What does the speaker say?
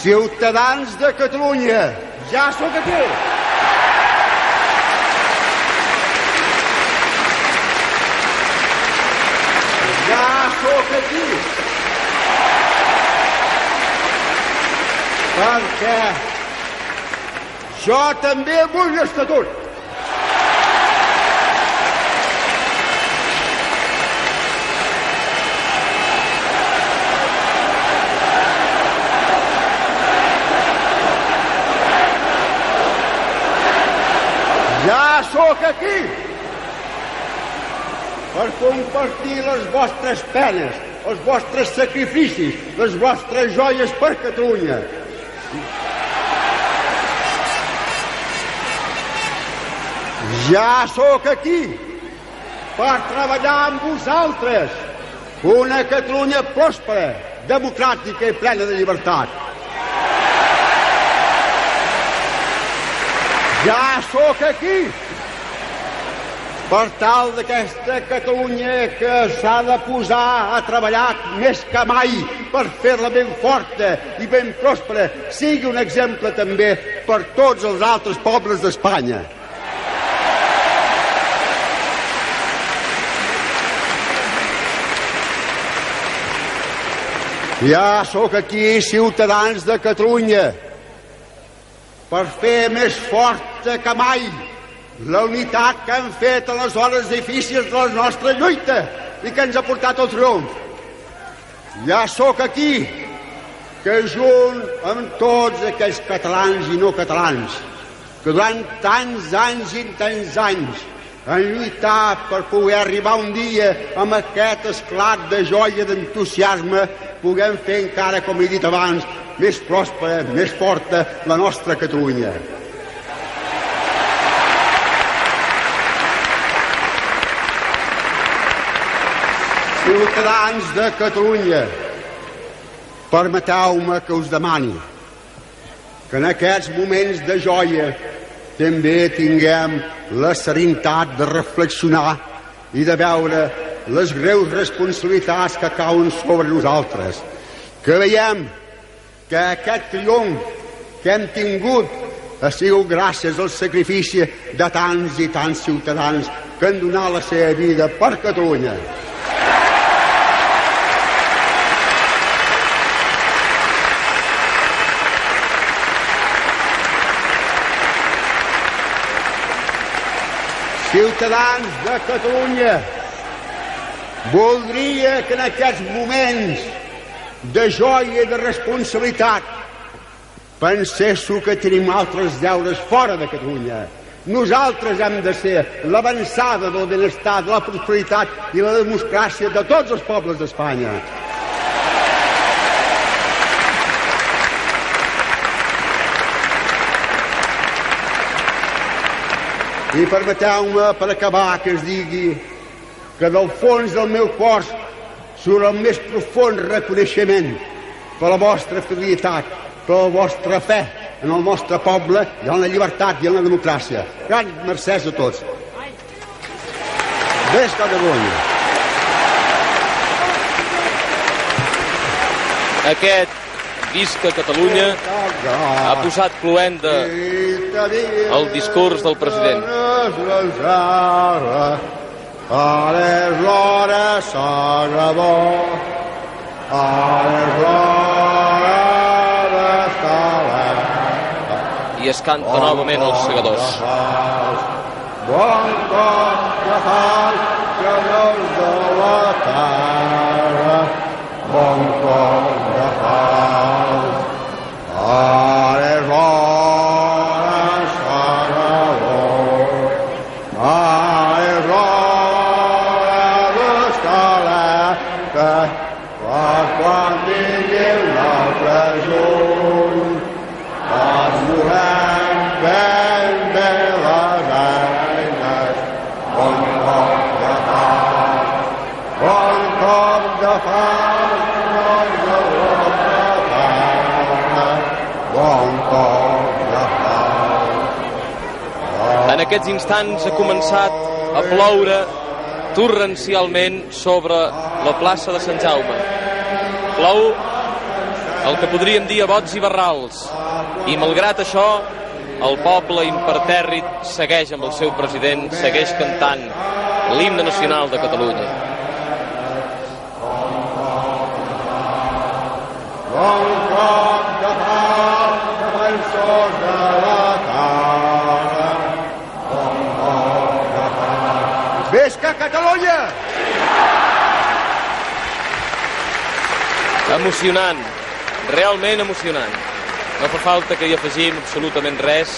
Ciutadans de Catalunya, ja sóc aquí. Ja sóc aquí. Perquè jo també vull l'estatut. Ja sóc aquí per compartir les vostres penes, els vostres sacrificis, les vostres joies per Catalunya. Ja sóc aquí per treballar amb vosaltres una Catalunya pròspera, democràtica i plena de llibertat. Ja sóc aquí per tal d'aquesta Catalunya que s'ha de posar a treballar més que mai per fer-la ben forta i ben pròspera, sigui un exemple també per tots els altres pobles d'Espanya. Ja sóc aquí, ciutadans de Catalunya, per fer més forta que mai la unitat que han fet en les hores difícils de la nostra lluita i que ens ha portat al triomf. Ja sóc aquí, que junt amb tots aquells catalans i no catalans que durant tants anys i tants anys han lluitat per poder arribar un dia amb aquest esclat de joia d'entusiasme, puguem fer encara, com he dit abans, més pròspera, més forta la nostra Catalunya. Ciutadans de Catalunya, permeteu-me que us demani que en aquests moments de joia també tinguem la serenitat de reflexionar i de veure les greus responsabilitats que cauen sobre nosaltres, que veiem que aquest triomf que hem tingut ha sigut gràcies al sacrifici de tants i tants ciutadans que han donat la seva vida per Catalunya. Ciutadans de Catalunya, voldria que en aquests moments de joia i de responsabilitat penséssiu que tenim altres deures fora de Catalunya. Nosaltres hem de ser l'avançada del benestar, de la prosperitat i la democràcia de tots els pobles d'Espanya. I permeteu-me, per acabar, que es digui que del fons del meu cor surt el més profund reconeixement per la vostra fidelitat, per la vostra fe en el nostre poble i en la llibertat i en la democràcia. Grans mercès a tots. Ves Catalunya. Aquest Visca Catalunya ha posat cloenda al discurs del president. Ara és l'hora, Sagradó, ara és l'hora d'estar alerta. I es canta novament els segadors. Bon cop de fals, senyors de la terra, bon cop de fals. Ara és l'hora, Sagrador, ara és l'hora d'estar alerta, quan vingui un altre juny, ens veurem ben bé les eines. Bon cop de fals, bon cop de fals, senyors de la terra, bon cop de fals. En aquests instants ha començat a ploure torrencialment sobre la plaça de Sant Jaume. Plou el que podríem dir a bots i barrals, i malgrat això el poble impertèrrit segueix amb el seu president, segueix cantant l'himne nacional de Catalunya. Bon cop de part, defensors de la terra. Bon cop de part. Visca Catalunya! Emocionant, realment emocionant. No fa falta que hi afegim absolutament res.